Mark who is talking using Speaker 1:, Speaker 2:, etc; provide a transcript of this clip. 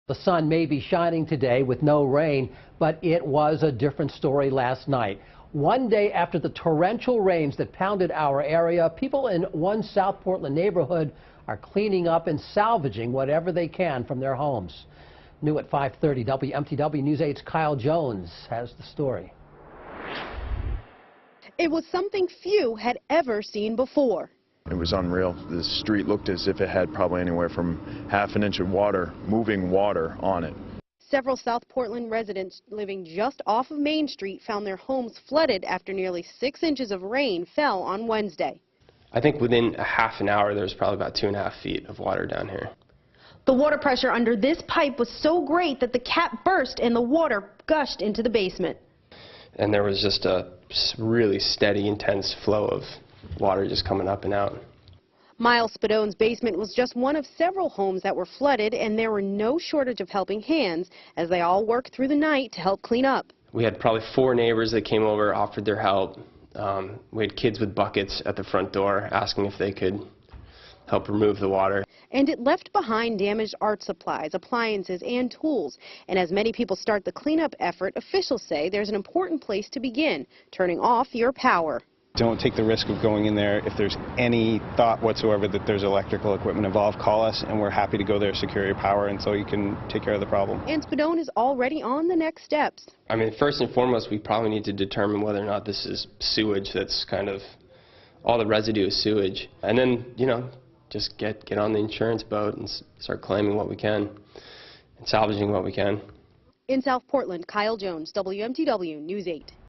Speaker 1: The sun may be shining today with no rain, but it was a different story last night. One day after the torrential rains that pounded our area, people in one South Portland neighborhood are cleaning up and salvaging whatever they can from their homes. New at 5:30, WMTW News 8's Kyle Jones has the story.
Speaker 2: It was something few had ever seen before.
Speaker 3: It was unreal. The street looked as if it had probably anywhere from half an inch of water, moving water on it.
Speaker 2: Several South Portland residents living just off of Main Street found their homes flooded after nearly 6 inches of rain fell on Wednesday.
Speaker 4: I think within a half an hour there was probably about 2.5 feet of water down here.
Speaker 2: The water pressure under this pipe was so great that the cap burst and the water gushed into the basement.
Speaker 4: And there was just a really steady, intense flow of water just coming up and out.
Speaker 2: Miles Spadone's basement was just one of several homes that were flooded, and there were no shortage of helping hands as they all worked through the night to help clean up.
Speaker 4: We had probably 4 neighbors that came over, offered their help. We had kids with buckets at the front door asking if they could help remove the water.
Speaker 2: And it left behind damaged art supplies, appliances, and tools. And as many people start the cleanup effort, officials say there's an important place to begin, turning off your power.
Speaker 5: Don't take the risk of going in there. If there's any thought whatsoever that there's electrical equipment involved, call us and we're happy to go there, secure your power, and so you can take care of the problem.
Speaker 2: And Spadone is already on the next steps.
Speaker 4: I mean, first and foremost, we probably need to determine whether or not this is sewage. That's kind of, all the residue is sewage. And then, you know, just get on the insurance boat and start claiming what we can and salvaging what we can.
Speaker 2: In South Portland, Kyle Jones, WMTW News 8.